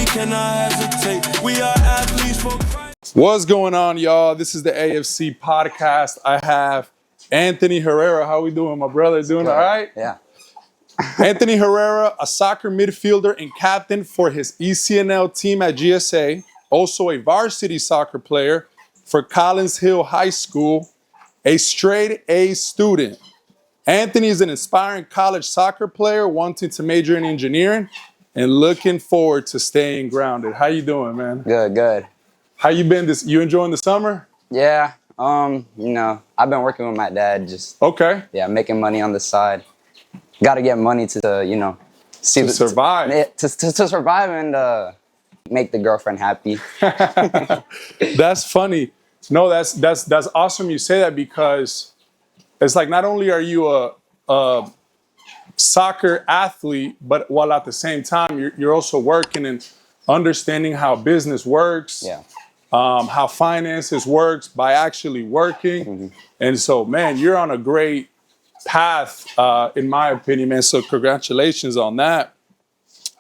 cannot hesitate. We are athletes for Christ. What's going on, y'all? This is the AFC podcast. I have Anthony Herrera. How we doing, my brother? Doing all right? Yeah. Anthony Herrera, a soccer midfielder and captain for his ECNL team at GSA. Also a varsity soccer player for Collins Hill High School. A straight A student. Anthony is an inspiring college soccer player wanting to major in engineering and looking forward to staying grounded. How you doing, man? Good. How you been? You enjoying the summer? Yeah. I've been working with my dad, just making money on the side. Got to get money to survive. To survive and make the girlfriend happy. That's funny. No, that's awesome you say that, because it's like not only are you a soccer athlete, but while at the same time you're also working and understanding how business works, how finances works by actually working. Mm-hmm. And so, man, you're on a great path, in my opinion, man. So congratulations on that.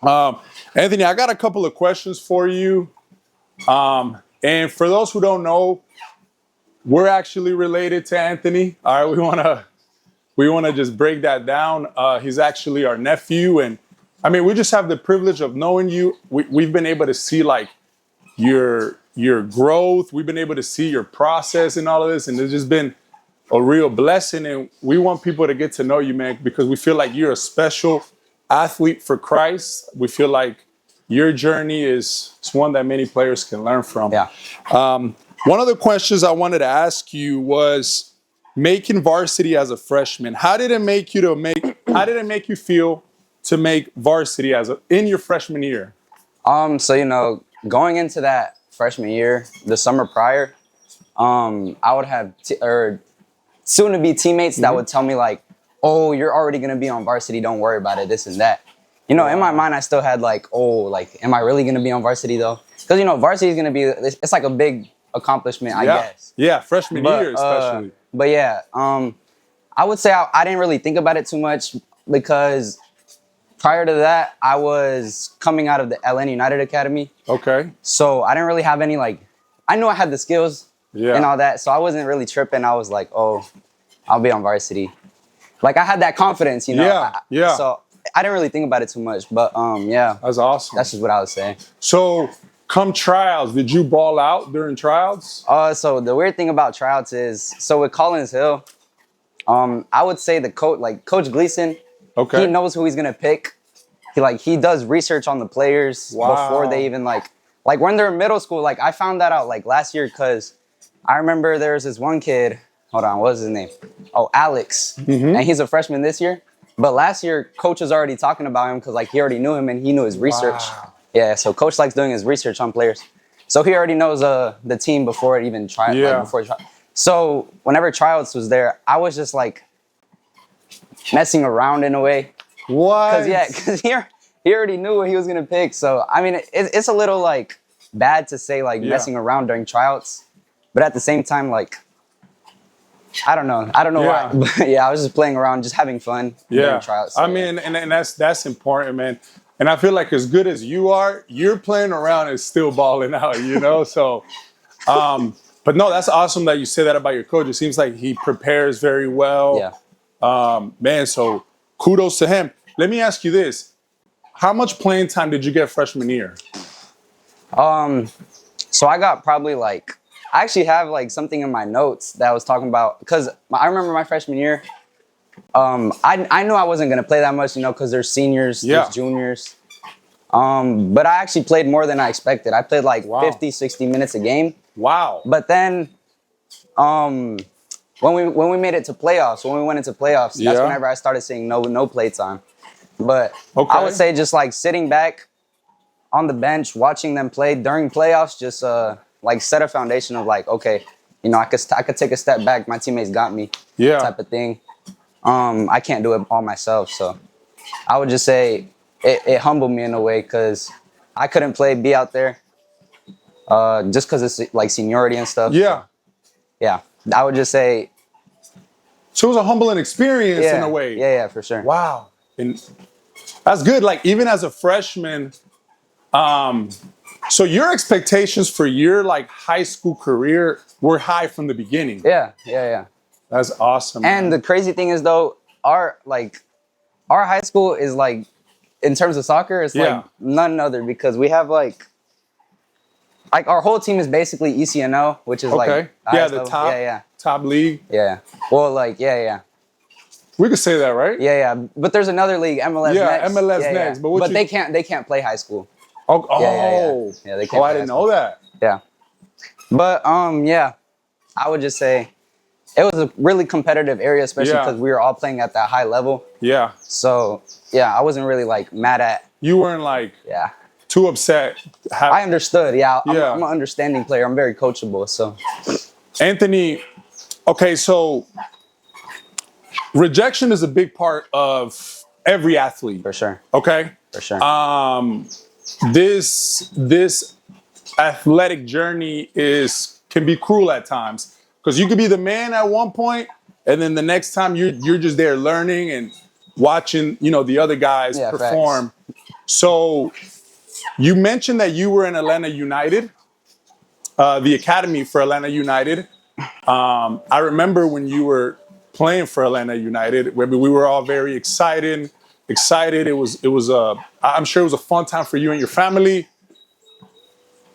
Anthony, I got a couple of questions for you. And for those who don't know, we're actually related to Anthony. All right, we wanna just break that down. He's actually our nephew, and I mean, we just have the privilege of knowing you. We've been able to see like your growth. We've been able to see your process and all of this, and it's just been a real blessing. And we want people to get to know you, man, because we feel like you're a special athlete for Christ. We feel like your journey is one that many players can learn from. Yeah. One of the questions I wanted to ask you was making varsity as a freshman. How did it make you feel to make varsity in your freshman year? So going into that freshman year, the summer prior, I would have soon to be teammates that would tell me like, "Oh, you're already gonna be on varsity. Don't worry about it. This and that." In my mind, I still had like, "Oh, like, am I really gonna be on varsity though?" Because varsity is gonna be it's like a big accomplishment, I guess. Yeah, freshman year especially. But yeah, I would say I didn't really think about it too much, because prior to that, I was coming out of the LN United Academy. Okay. So I didn't really have any I knew I had the skills and all that, so I wasn't really tripping. I was like, "Oh, I'll be on varsity." Like I had that confidence, Yeah. So I didn't really think about it too much, but That's awesome. That's just what I would say. So come tryouts, did you ball out during tryouts? So the weird thing about tryouts is, so with Collins Hill, I would say the Coach Gleason, he knows who he's gonna pick. He does research on the players before they even like when they're in middle school. Like I found that out like last year, because I remember there was this one kid. Hold on, what was his name? Oh, Alex, and he's a freshman this year. But last year, Coach was already talking about him, because he already knew him and he knew his research. Wow. Yeah, so Coach likes doing his research on players. So he already knows the team before it even tried. Yeah. So whenever tryouts was there, I was just like messing around in a way. What? Because he already knew what he was gonna pick. So I mean, it's a little bad to say messing around during tryouts, but at the same time I don't know why. But yeah, I was just playing around, just having fun during tryouts. So, I mean, and that's important, man. And I feel like as good as you are, you're playing around and still balling out, So, but no, that's awesome that you say that about your coach. It seems like he prepares very well. Yeah. Man, so kudos to him. Let me ask you this. How much playing time did you get freshman year? So I got probably I actually have something in my notes that I was talking about, because I remember my freshman year, I knew I wasn't going to play that much, because there's seniors, there's juniors. But I actually played more than I expected. I played 50, 60 minutes a game. Wow. But then when we made it to playoffs, when we went into playoffs, that's whenever I started seeing no play time. But I would say just sitting back on the bench, watching them play during playoffs, just set a foundation of okay, I could take a step back. My teammates got me. Yeah. Type of thing. I can't do it all myself, so I would just say it humbled me in a way, because I couldn't be out there, just because it's seniority and stuff. Yeah. So, yeah, I would just say. So it was a humbling experience in a way. Yeah, for sure. Wow. And that's good. Even as a freshman, So your expectations for your like high school career were high from the beginning. Yeah, yeah, yeah. That's awesome. And man. the crazy thing is though, our high school is like, in terms of soccer, it's like none other, because we have like our whole team is basically ECNO, which is like the top top league. Yeah. Well, like yeah. We could say that, right? Yeah. But there's another league, MLS Next. MLS Next. But they can't play high school. Oh, Yeah, they can't. I didn't know that. Yeah. But yeah, I would just say it was a really competitive area, especially because we were all playing at that high level. Yeah. So yeah, I wasn't really like mad at. You weren't like too upset. I understood. Yeah, I'm an understanding player. I'm very coachable. So Anthony, okay, so rejection is a big part of every athlete. For sure. Okay? For sure. This athletic journey can be cruel at times, because you could be the man at one point, and then the next time you're just there learning and watching, the other guys perform. Facts. So you mentioned that you were in Atlanta United, the academy for Atlanta United. I remember when you were playing for Atlanta United, we were all very excited. It was I'm sure it was a fun time for you and your family.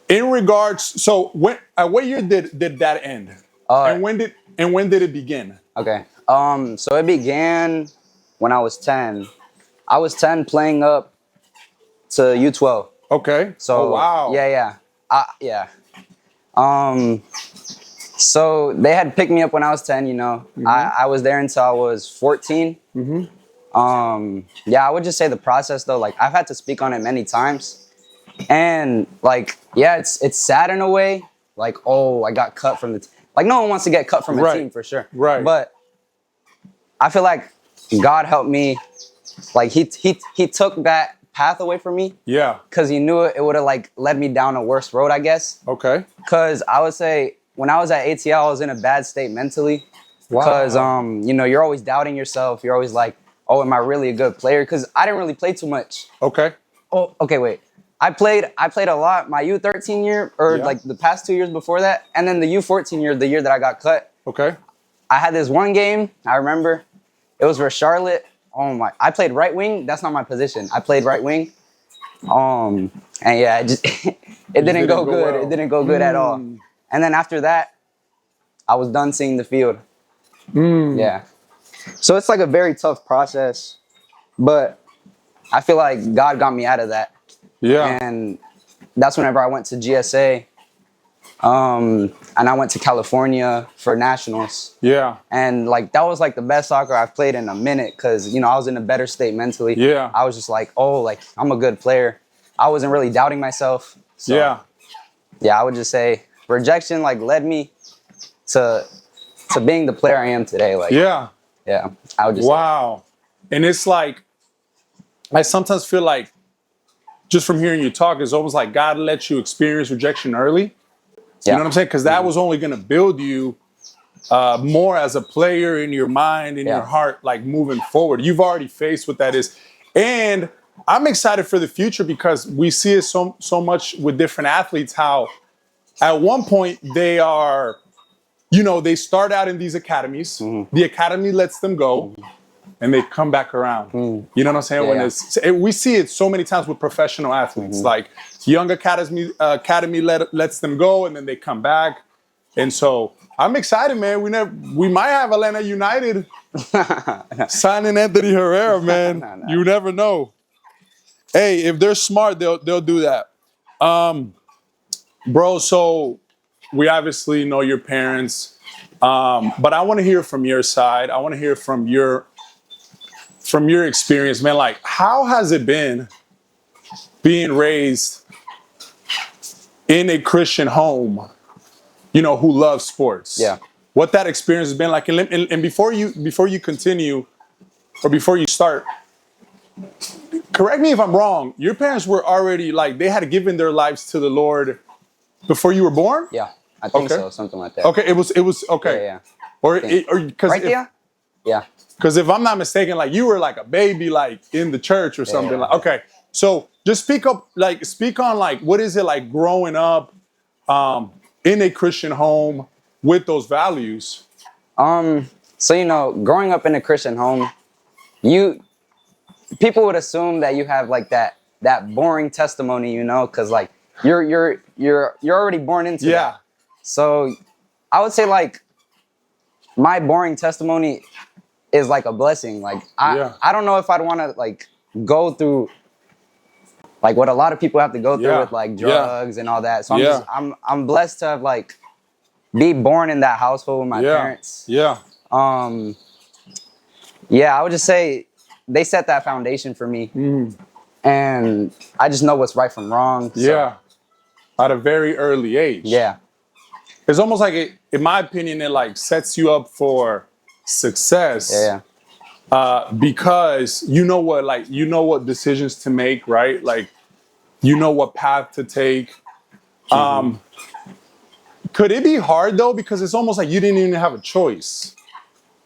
In regards, so what year did that end? And when did it begin? Okay. So it began when I was 10. I was 10 playing up to U12. Okay. So wow. Yeah. So they had picked me up when I was 10, I was there until I was 14. I would just say the process though, like I've had to speak on it many times, and like, it's sad in a way, like, oh, I got cut from the like no one wants to get cut from a team for sure. Right. But I feel like God helped me, like he took that path away from me. Yeah. Cause he knew it would have like led me down a worse road, I guess. Okay. Cause I would say when I was at ATL, I was in a bad state mentally. Wow. Cause you're always doubting yourself. You're always like, oh, am I really a good player? Because I didn't really play too much. Okay. Oh, okay, wait. I played a lot my U13 year, or like the past 2 years before that, and then the U14 year, the year that I got cut. Okay. I had this one game, I remember. It was for Charlotte. Oh my! I played right wing. That's not my position. I played right wing. And yeah, it just it didn't go good. Well. It didn't go good at all. And then after that, I was done seeing the field. Yeah. So it's like a very tough process, but I feel like God got me out of that. Yeah. And that's whenever I went to GSA, and I went to California for nationals. Yeah. And like that was like the best soccer I've played in a minute, because I was in a better state mentally. Yeah. I was just like, oh, like I'm a good player. I wasn't really doubting myself. So, yeah, I would just say rejection like led me to being the player I am today. Like yeah, I would just wow. And it's like, I sometimes feel like, just from hearing you talk, it's almost like God lets you experience rejection early. You know what I'm saying? Because that was only going to build you more as a player in your mind, in your heart, like moving forward. You've already faced what that is. And I'm excited for the future, because we see it so much with different athletes, how at one point they are, they start out in these academies. The academy lets them go, and they come back around. You know what I'm saying? We see it so many times with professional athletes. Like young academy lets them go, and then they come back. And so I'm excited, man. We might have Atlanta United signing Anthony Herrera, man. No. You never know. Hey, if they're smart, they'll do that. Bro, so we obviously know your parents, but I want to hear from your side. I want to hear from your experience, man. Like, how has it been being raised in a Christian home, who loves sports? Yeah. What that experience has been like. And before you continue, or before you start, correct me if I'm wrong, your parents were already, like, they had given their lives to the Lord before you were born? Yeah, I think so, something like that. Okay, it was okay. Yeah. Or because right there? Yeah. Because if I'm not mistaken, like, you were like a baby, like in the church or something. Like, okay, So just speak on like what is it like growing up in a Christian home with those values? So growing up in a Christian home, people would assume that you have like that boring testimony, because like you're already born into that. So I would say like my boring testimony is like a blessing. Like I don't know if I'd want to like go through like what a lot of people have to go through with like drugs and all that. So I'm blessed to have like be born in that household with my parents. I would just say they set that foundation for me. And I just know what's right from wrong. So. At a very early age. It's almost like in my opinion, it like sets you up for success. Because you know what decisions to make, right? Like, you know what path to take. Could it be hard though? Because it's almost like you didn't even have a choice.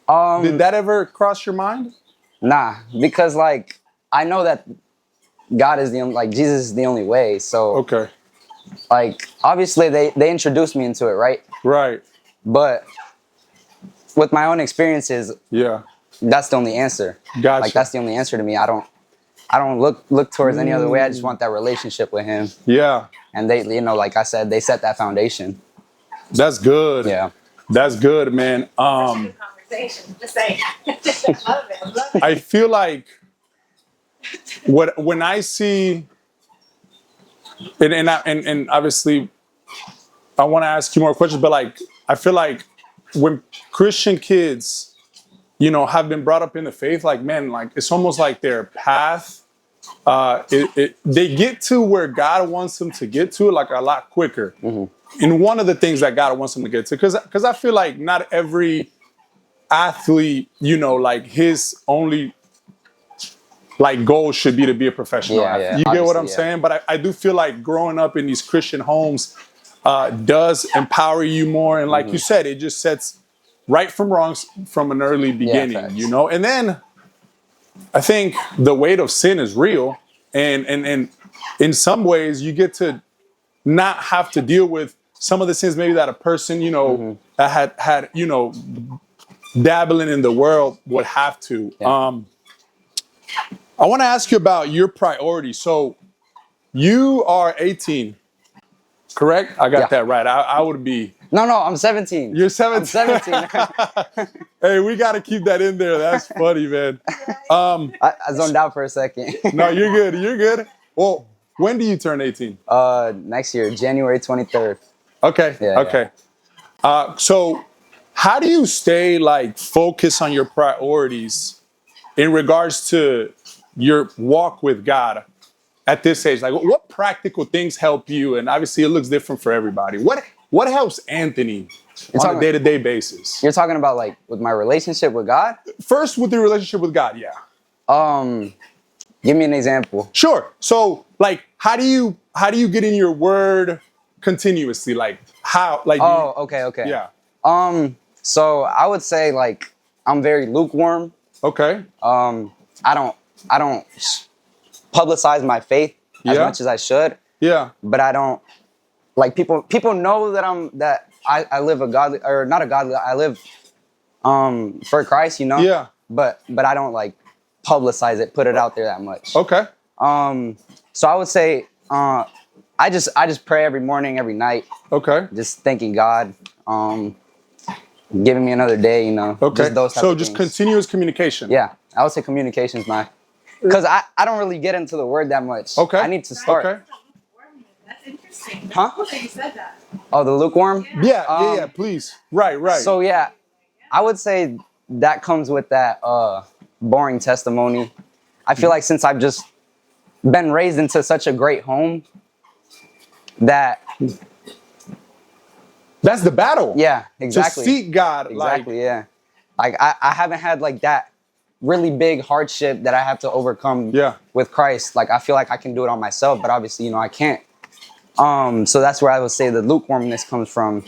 Did that ever cross your mind? Nah, because like I know that God is Jesus is the only way. So like obviously they introduced me into it, right? Right. But with my own experiences, that's the only answer. Gotcha. Like that's the only answer to me. I don't look towards any other way. I just want that relationship with Him. And they, like I said, they set that foundation. That's good. That's good, man. Conversation. Just saying. Love it. I feel like when I see, and obviously, I want to ask you more questions, but like I feel like when Christian kids, have been brought up in the faith, like man, like it's almost like their path. They get to where God wants them to get to like a lot quicker. And one of the things that God wants them to get to, because I feel like not every athlete, like his only like goal should be to be a professional athlete. You get what I'm saying? But I do feel like growing up in these Christian homes does empower you more. And like you said, it just sets right from wrong from an early beginning, And then I think the weight of sin is real. And in some ways you get to not have to deal with some of the sins maybe that a person, that had, dabbling in the world would have to. I want to ask you about your priorities. So you are 18, correct? I got that right. I would be. No, I'm 17. You're 17. I'm 17. Hey, we got to keep that in there. That's funny, man. I zoned out for a second. No, you're good. You're good. Well, when do you turn 18? Next year, January 23rd. Okay. Okay. So how do you stay like focused on your priorities in regards to your walk with God at this age? Like what practical things help you? And obviously it looks different for everybody. What helps Anthony on a day-to-day basis? You're talking about like with my relationship with God? First with the relationship with God, Give me an example. Sure. So like how do you get in your word continuously? Like how like okay. Yeah. So I would say like I'm very lukewarm. Okay. I don't publicize my faith as much as I should. Yeah. But I don't like people know that I live a godly or not a godly. I live for Christ, Yeah. But I don't like publicize it, put it out there that much. Okay. So I would say I just pray every morning, every night. Okay. Just thanking God, giving me another day, Okay. Just those type so of just things. continuous communication. Yeah, I would say communication's because I don't really get into the word that much. Okay. I need to start. Okay. That's interesting. Huh? Cool that you said that. Oh, the lukewarm? Yeah, please. Right. So yeah, I would say that comes with that boring testimony. I feel like since I've just been raised into such a great home that that's the battle. Yeah, exactly. To seek God. Exactly, yeah. Like I haven't had like that really big hardship that I have to overcome with Christ. Like I feel like I can do it on myself, but obviously, I can't. So that's where I would say the lukewarmness comes from.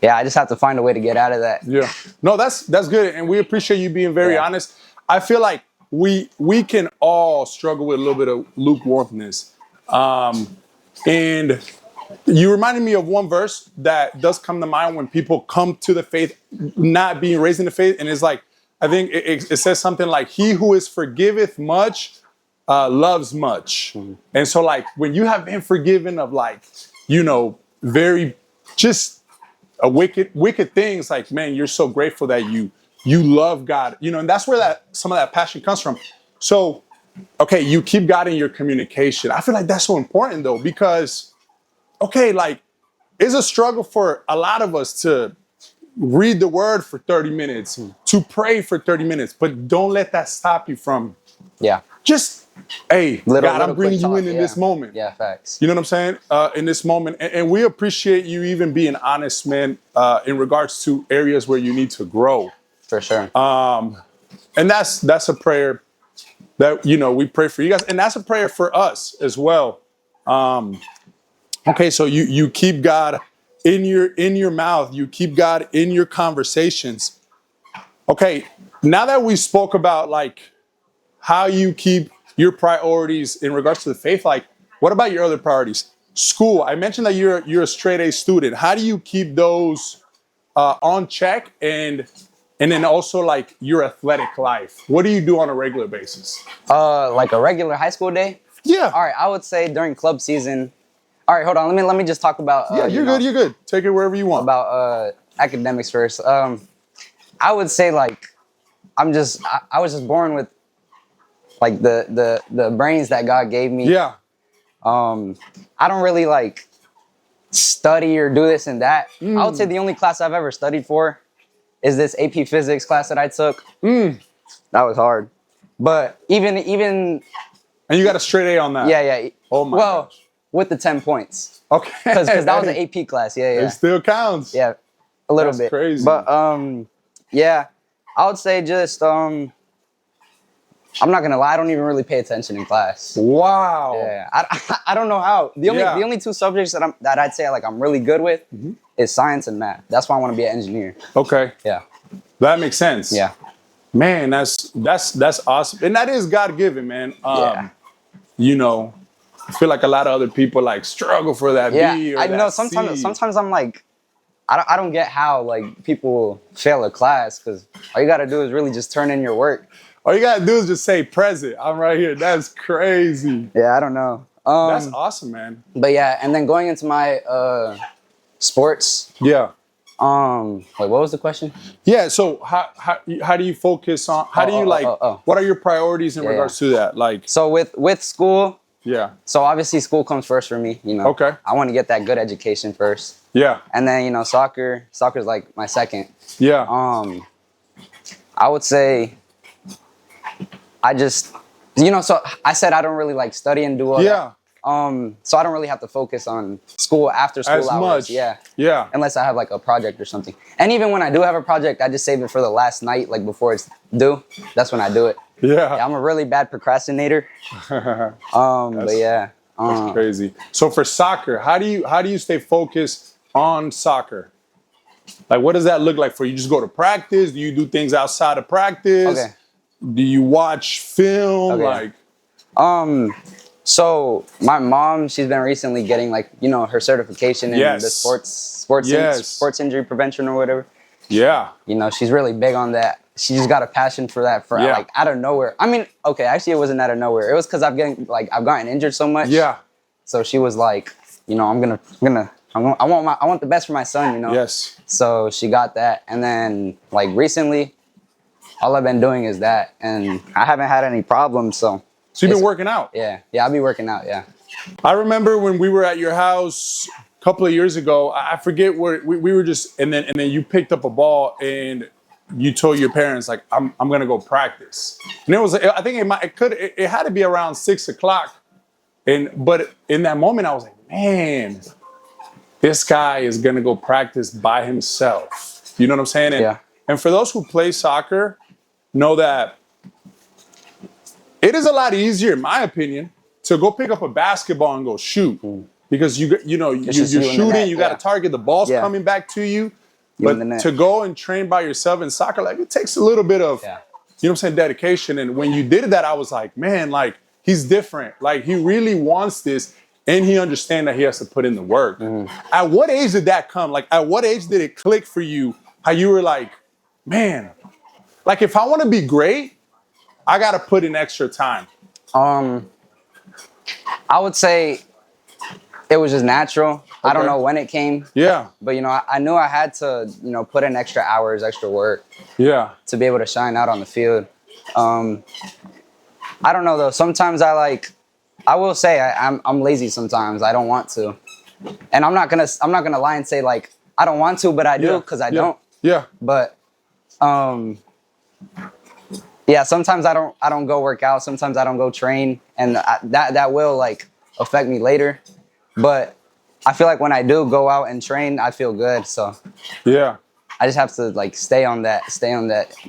Yeah, I just have to find a way to get out of that. Yeah. No, that's good. And we appreciate you being very honest. I feel like we can all struggle with a little bit of lukewarmness. And you reminded me of one verse that does come to mind when people come to the faith, not being raised in the faith. And it's like, I think it says something like, he who is forgiveth much loves much. And so like, when you have been forgiven of like, very just wicked things, like, man, you're so grateful that you love God, and that's where some of that passion comes from. So, okay, you keep God in your communication. I feel like that's so important though, because, okay, like, it's a struggle for a lot of us to read the word for 30 minutes, to pray for 30 minutes, but don't let that stop you from just, hey, God, I'm bringing you in this moment. Yeah, facts. You know what I'm saying? In this moment. And we appreciate you even being honest, man, in regards to areas where you need to grow. For sure. And that's a prayer that, we pray for you guys. And that's a prayer for us as well. Okay, so you keep God in your mouth. You keep God in your conversations. Okay, now that we spoke about like how you keep your priorities in regards to the faith, like what about your other priorities? School. I mentioned that you're a straight A student. How do you keep those on check, and then also like your athletic life? What do you do on a regular basis? Like a regular high school day? Yeah. All right, I would say during club season. All right, hold on. Let me just talk about. You're good. You're good. Take it wherever you want. About academics first. I would say like I was just born with like the brains that God gave me. Yeah. I don't really like study or do this and that. I would say the only class I've ever studied for is this AP Physics class that I took. That was hard, but even. And you got a straight A on that. Yeah. Oh my gosh. With the 10 points. Okay. Because that was an AP class. Yeah. It still counts. Yeah, a little bit. That's crazy. But yeah, I would say just I'm not gonna lie, I don't even really pay attention in class. Wow. Yeah, I don't know how. The only two subjects that I'd say like I'm really good with is science and math. That's why I want to be an engineer. Okay. Yeah. That makes sense. Yeah. Man, that's awesome, and that is God given, man. I feel like a lot of other people like struggle for that B or I that know. C. Sometimes I'm like, I don't get how like people fail a class, because all you gotta do is really just turn in your work. All you gotta do is just say present. I'm right here. That's crazy. Yeah, I don't know. That's awesome, man. But yeah, and then going into my sports. Yeah. Wait, what was the question? Yeah. So how do you focus on? How do you what are your priorities in regards to that? Like. So with school. Yeah. So obviously school comes first for me, Okay. I want to get that good education first. Yeah. And then, soccer's like my second. Yeah. I would say I just, so I said I don't really like study and do all that. So I don't really have to focus on school after school as hours. Much. Yeah. Yeah. Unless I have like a project or something. And even when I do have a project, I just save it for the last night, like before it's due. That's when I do it. Yeah, I'm a really bad procrastinator. But yeah, that's crazy. So for soccer, how do you stay focused on soccer? Like, what does that look like for you? Just go to practice? Do you do things outside of practice? Okay. Do you watch film? Okay. Like, so my mom, she's been recently getting like her certification in the sports injury prevention or whatever. Yeah. She's really big on that. She just got a passion for that like out of nowhere. I mean, okay, actually it wasn't out of nowhere. It was because I've gotten injured so much. Yeah. So she was like, I want the best for my son, Yes. So she got that, and then like recently, all I've been doing is that, and I haven't had any problems. So you've been working out. Yeah, I'll be working out. Yeah. I remember when we were at your house a couple of yeyears ago. I forget where we were just, and then you picked up a ball and you told your parents like, I'm gonna go practice. And I think it had to be around 6:00. But in that moment I was like, man, this guy is gonna go practice by himself. You know what I'm saying? And for those who play soccer, know that it is a lot easier, in my opinion, to go pick up a basketball and go shoot. Because you're shooting, you got to target, the ball's coming back to you. But to go and train by yourself in soccer, like, it takes a little bit of, you know what I'm saying, dedication. And when you did that, I was like, man, like he's different. Like he really wants this and he understands that he has to put in the work. At what age did that come? Like at what age did it click for you? How you were like, man, like if I want to be great, I got to put in extra time. I would say it was just natural. Okay. I don't know when it came. Yeah. But, you know, I knew I had to, you know, put in extra hours, extra work. Yeah. To be able to shine out on the field. I don't know, though. Sometimes I will say I'm lazy sometimes. I don't want to. And I'm not gonna lie and say, like, I don't want to, but I do because I don't. Yeah. But, yeah, sometimes I don't go work out. Sometimes I don't go train. And that will, like, affect me later. But I feel like when I do go out and train, I feel good. So yeah, I just have to like stay on that.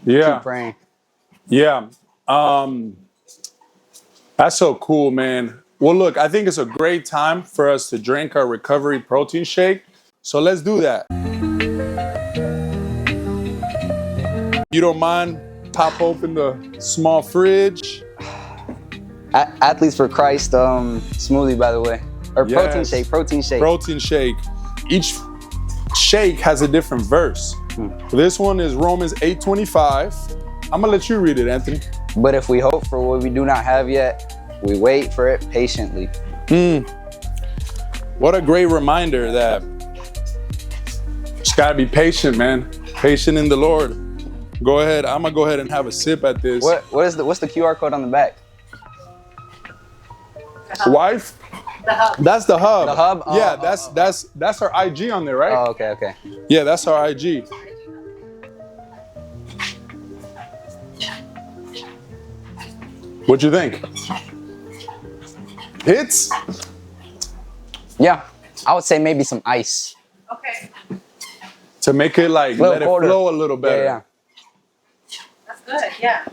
Yeah. Keep praying. Yeah. That's so cool, man. Well, look, I think it's a great time for us to drink our recovery protein shake. So let's do that. You don't mind? Pop open the small fridge. Athletes for Christ smoothie, by the way. Or yes. protein shake. Protein shake. Each shake has a different verse. This one is Romans 8:25. I'm gonna let you read it, Anthony. But if we hope for what we do not have yet, we wait for it patiently. What a great reminder that just gotta be patient, man. Patient in the Lord. Go ahead. I'm gonna go ahead and have a sip at this. What's the QR code on the back? Wife? The hub. That's the hub. The hub? Oh, yeah, that's our IG on there, right? Oh, okay. Yeah, that's our IG. What you think? Hits? Yeah, I would say maybe some ice. Okay. To make it like, let it flow a little better. Yeah. That's good, yeah.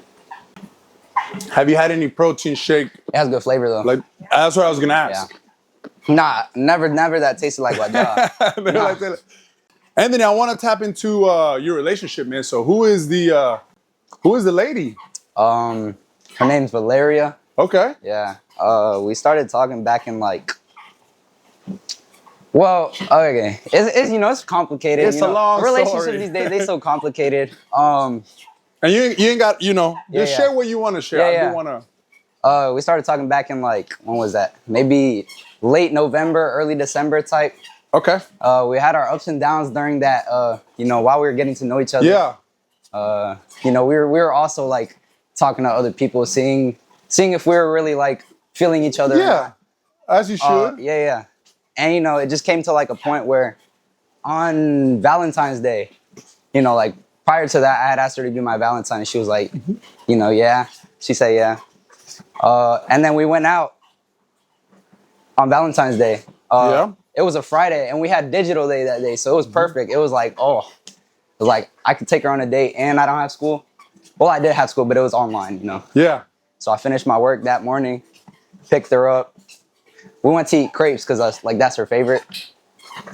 Have you had any protein shake? It has good flavor though. Like, that's what I was gonna ask. Yeah. Nah, never that tasted like guajada. Nah. Anthony, I want to tap into your relationship, man. So who is the lady? Her name's Valeria. Okay. Yeah. We started talking back in like. Well, okay. It's you know it's complicated. It's a long relationships story. These days they so complicated. And you ain't got just share what you want to share. I do want to. We started talking back in like when was that? Maybe late November, early December type. Okay. We had our ups and downs during that. While we were getting to know each other. Yeah. We were also like talking to other people, seeing if we were really like feeling each other. Yeah. As you should. Yeah. And it just came to like a point where on Valentine's Day, like prior to that, I had asked her to be my Valentine, and she was like, yeah. She said yeah. And then we went out on Valentine's Day. It was a Friday, and we had digital day that day, so it was perfect. It was like, I could take her on a date, and I don't have school. Well, I did have school, but it was online, Yeah. So I finished my work that morning, picked her up. We went to eat crepes because that's her favorite.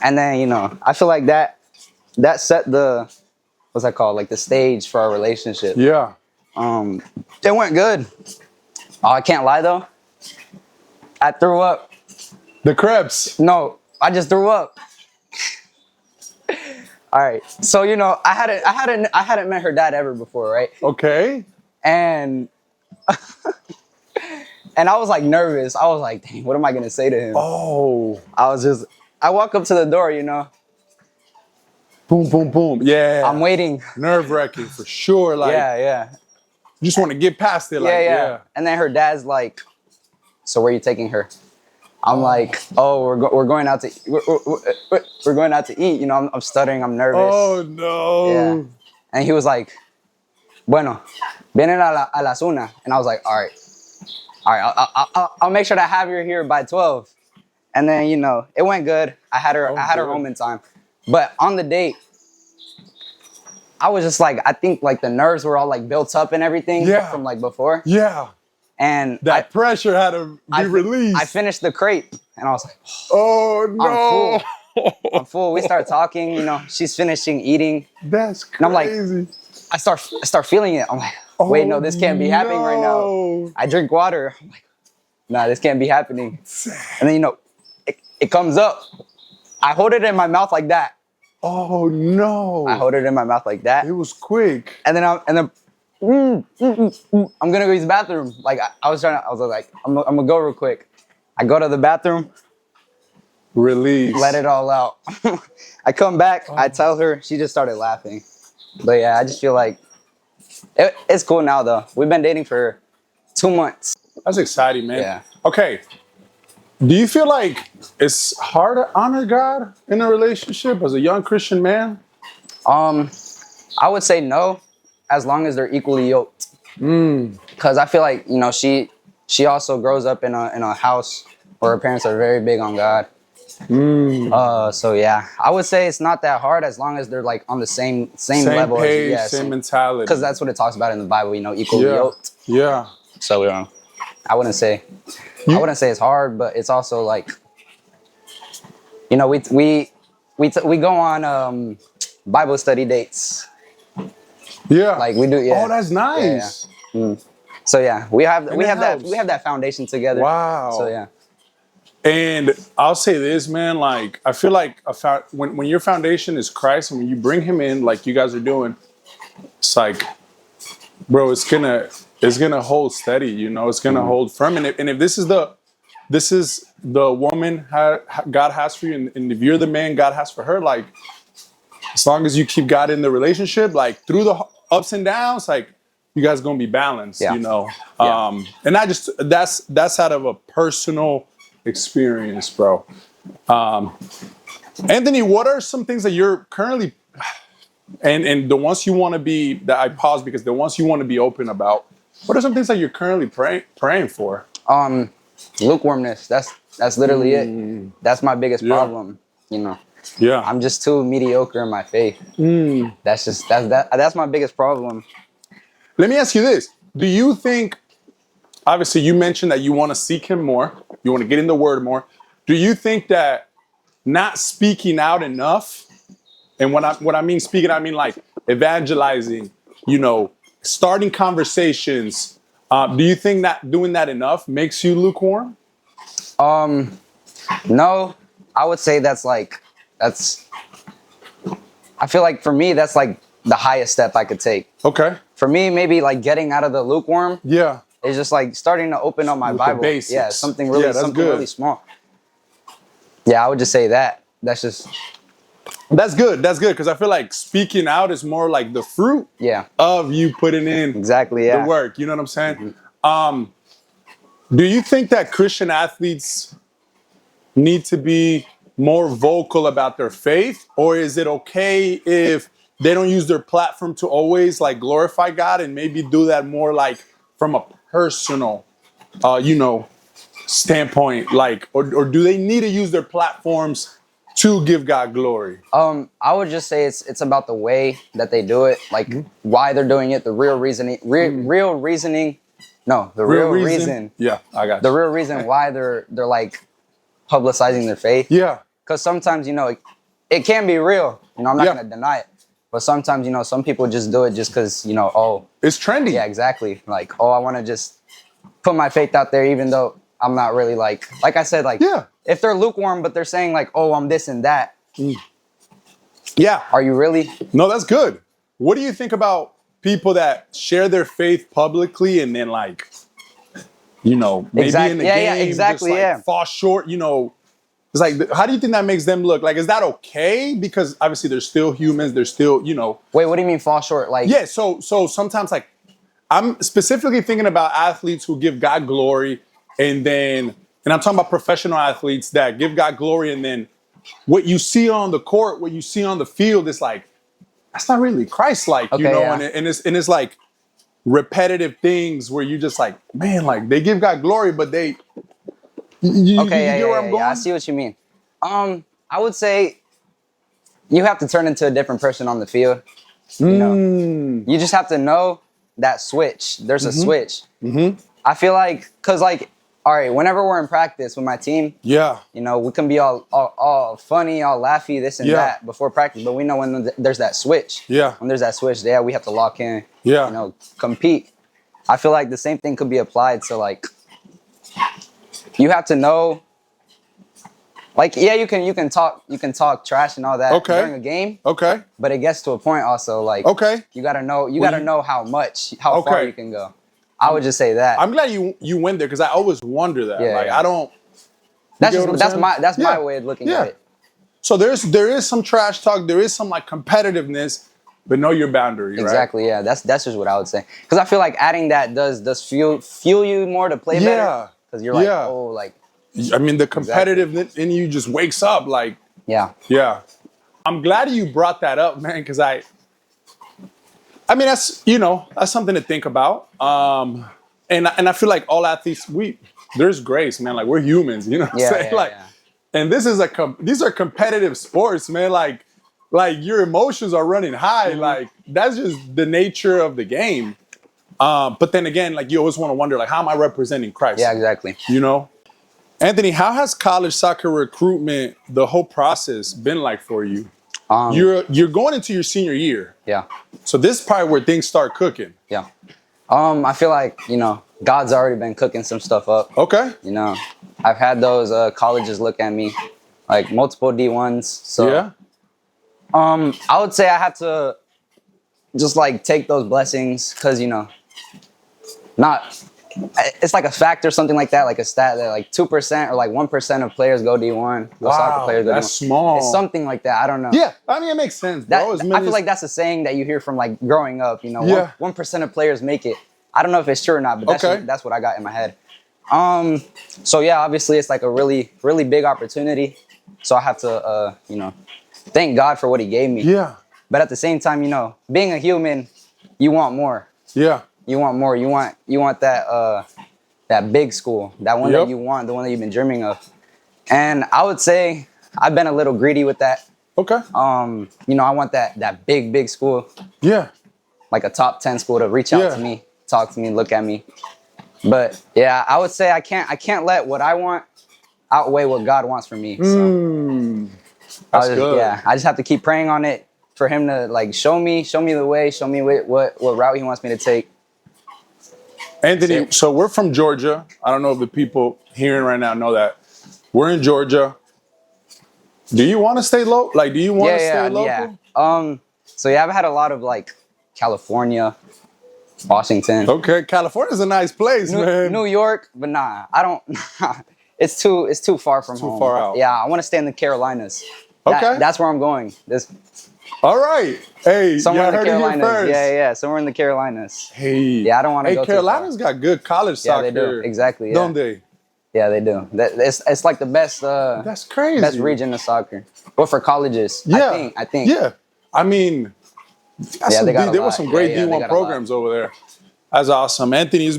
And then, I feel like that set the, what's that called? Like the stage for our relationship. Yeah. It went good. Oh, I can't lie though. I threw up. The crepes. No, I just threw up. All right. So, I hadn't met her dad ever before, right? Okay. And I was like nervous. I was like, dang, what am I gonna say to him? Oh. I walk up to the door, Boom, boom, boom. Yeah. I'm waiting. Nerve-wracking for sure. Like, Yeah. You just want to get past it. Like, yeah. And then her dad's like, so where are you taking her? I'm like, oh, we're going out to we're going out to eat. I'm stuttering. I'm nervous. Oh no. Yeah. And he was like, bueno, vienen a las una. And I was like, all right, I'll make sure that I have her here by 12. And then, it went good. I had her home in time. But on the date, I was just like, I think like the nerves were all like built up and everything from like before. Yeah. And that pressure had to be released. I finished the crepe and I was like, oh no. I'm full. We start talking, she's finishing eating. That's crazy. And I'm like, I start feeling it. I'm like, wait, no, this can't be happening right now. no. I drink water. I'm like, nah, this can't be happening. And then, you know, it comes up. I hold it in my mouth like that. Oh no. I hold it in my mouth like that. It was quick. And then I'm gonna go use the bathroom. Like I was like, I'm gonna go real quick. I go to the bathroom, Release. let it all out. I come back, I tell her, she just started laughing. But yeah, I just feel like it's cool now though. We've been dating for 2 months. That's exciting, man. Yeah. Okay. Do you feel like it's hard to honor God in a relationship as a young Christian man? I would say no, as long as they're equally yoked. Because I feel like, you know, she also grows up in a house where her parents are very big on God. So yeah, I would say it's not that hard as long as they're like on the same level. Page, as, same mentality. Because that's what it talks about in the Bible, you know, equally yoked. Yeah. So I wouldn't say it's hard, but it's also like, you know, we go on Bible study dates. Yeah. Like we do. Yeah. Oh, that's nice. Yeah. So yeah, we have helps. that foundation together. Wow. So yeah. And I'll say this, man, like, I feel like when your foundation is Christ and when you bring him in, like you guys are doing, it's like, bro, it's gonna hold steady, you know, it's gonna hold firm. And if this is the woman God has for you, and if you're the man God has for her, like, as long as you keep God in the relationship, like through the ups and downs, like you guys gonna be balanced, you know. Yeah. And that's out of a personal experience, bro. Anthony, what are some things that you're currently and the ones you want to be, that I paused because the ones you want to be open about, what are some things that you're currently praying for? Lukewarmness. That's literally it. That's my biggest problem, you know. Yeah. I'm just too mediocre in my faith. That's my biggest problem. Let me ask you this. Do you think, obviously you mentioned that you want to seek him more, you want to get in the word more. Do you think that not speaking out enough, and when I mean speaking, I mean like evangelizing, you know, starting conversations, do you think that doing that enough makes you lukewarm? No, I would say I feel like for me, that's like the highest step I could take. Okay. For me, maybe like getting out of the lukewarm. Yeah. It's just like starting to open up my With Bible. the basics. Yeah, something really small. Yeah, I would just say that. That's good. That's good because I feel like speaking out is more like the fruit of you putting in the work. You know what I'm saying? Mm-hmm. Do you think that Christian athletes need to be more vocal about their faith, or is it okay if they don't use their platform to always like glorify God and maybe do that more like from a personal, you know, standpoint, like, or do they need to use their platforms to give God glory? I would just say it's about the way that they do it, like why they're doing it, the real reasoning. The real reason. Yeah, I got you. The real reason why they're like publicizing their faith. Yeah. Because sometimes, you know, it can be real. You know, I'm not going to deny it. But sometimes, you know, some people just do it just because, you know, oh. It's trendy. Yeah, exactly. Like, oh, I want to just put my faith out there even though I'm not really like I said, like, if they're lukewarm, but they're saying like, oh, I'm this and that. Yeah. Are you really? No, that's good. What do you think about people that share their faith publicly and then like, you know, maybe in the game, just like fall short, you know? It's like, how do you think that makes them look? Like, is that okay? Because obviously they're still humans. They're still, you know. Wait, what do you mean fall short? Like, yeah. So sometimes like, I'm specifically thinking about athletes who give God glory, and I'm talking about professional athletes that give God glory, and then what you see on the court, what you see on the field, is like, that's not really Christ-like, you know. Yeah. And it's like repetitive things where you just like, man, like they give God glory, but they. You get where I'm going? Yeah, I see what you mean. I would say you have to turn into a different person on the field. You know, you just have to know that switch. There's a switch. I feel like, cause like all right, whenever we're in practice with my team, Yeah. you know, we can be all funny, all laughy, this and that before practice, but we know when there's that switch. Yeah. When there's that switch, yeah, we have to lock in. Yeah. You know, compete. I feel like the same thing could be applied to like, you have to know. Like, yeah, you can talk trash and all that during a game. Okay. But it gets to a point also, like, you gotta know how far you can go. I would just say that. I'm glad you went there because I always wonder that. Yeah, I don't. That's my way of looking at it. So there is some trash talk. There is some like competitiveness, but know your boundary. Exactly. Right? Yeah. That's just what I would say. Because I feel like adding that does fuel you more to play better. Because you're like, oh, like. I mean, the competitiveness in you just wakes up. Like. Yeah. Yeah. I'm glad you brought that up, man. Because I mean, that's something to think about. And I feel like all athletes, there's grace, man. Like we're humans, you know what I'm saying? Like, and this is these are competitive sports, man. Like your emotions are running high. Like that's just the nature of the game. But then again, like you always want to wonder, like, how am I representing Christ? Yeah, exactly. You know, Anthony, how has college soccer recruitment, the whole process, been like for you? You're going into your senior year. Yeah. So this is probably where things start cooking. Yeah. I feel like, you know, God's already been cooking some stuff up. Okay. You know, I've had those colleges look at me, like multiple D1s. So yeah. I would say I have to just like take those blessings because, you know, it's like a fact or something like that, like a stat that like 2% or like 1% of players go D1. Wow, that's small. It's something like that. I don't know. Yeah, I mean, it makes sense, bro. I feel like that's a saying that you hear from like growing up, you know, 1% of players make it. I don't know if it's true or not, but that's what I got in my head. So yeah, obviously it's like a really, really big opportunity. So I have to, you know, thank God for what he gave me. Yeah. But at the same time, you know, being a human, you want more. Yeah. You want more. You want that big school, that one that you want, the one that you've been dreaming of. And I would say I've been a little greedy with that. Okay. You know, I want that big school. Yeah. Like a top 10 school to reach out to me, talk to me, look at me. But yeah, I would say I can't let what I want outweigh what God wants for me. So that's good. Yeah, I just have to keep praying on it for him to like show me the way, show me what route he wants me to take. Anthony, so we're from Georgia. I don't know if the people hearing right now know that. We're in Georgia. Do you want to stay low? Like, do you want to stay local? Yeah. So yeah, I've had a lot of like California, Washington. Okay, California's a nice place, man. New York, but nah, I don't. It's too far from home. Too far out. Yeah, I want to stay in the Carolinas. Okay. That's where I'm going. All right. Hey, somewhere in the heard it here Carolinas. first. Yeah, somewhere in the Carolinas. Hey. Yeah, I don't want to go Carolina's too far. got good college soccer. Yeah, they do. Exactly. Yeah. Don't they? Yeah, they do. It's like the best. That's crazy. Best region of soccer, but for colleges. Yeah. I think. Yeah. I mean, there were some great D1 programs over there. That's awesome, Anthony. It's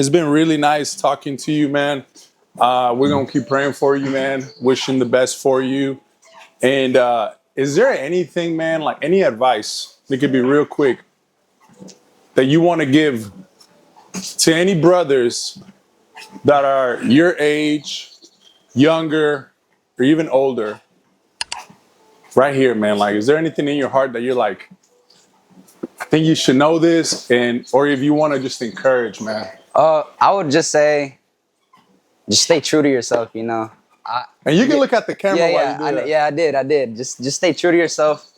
been really nice talking to you, man. We're gonna keep praying for you, man. Wishing the best for you. And is there anything, man, like any advice? It could be real quick that you want to give to any brothers that are your age, younger, or even older. Right here, man. Like, is there anything in your heart that you're like, I think you should know this, or if you want to just encourage, man? I would just say, just stay true to yourself, you know. And you can look at the camera while you do that. Yeah, I did. Just stay true to yourself.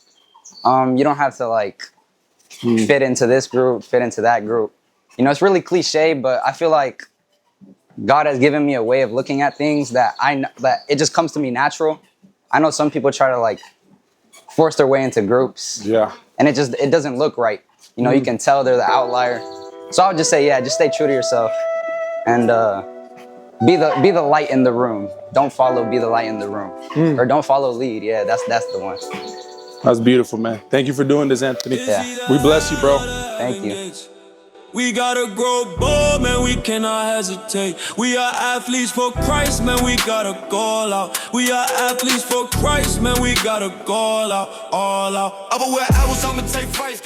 You don't have to like fit into this group, fit into that group. You know, it's really cliche, but I feel like God has given me a way of looking at things that it just comes to me natural. I know some people try to like force their way into groups. Yeah. And it doesn't look right. You know, you can tell they're the outlier. So I would just say, just stay true to yourself and be the light in the room. Don't follow, be the light in the room. Or don't follow, lead. Yeah, that's the one. That's beautiful, man. Thank you for doing this, Anthony. Yeah. We bless you, bro. Thank you. We gotta grow bold, man, we cannot hesitate. We are athletes for Christ, man, we gotta go all out. We are athletes for Christ, man, we gotta go all out, all out. I will wear apples, I'ma take fights.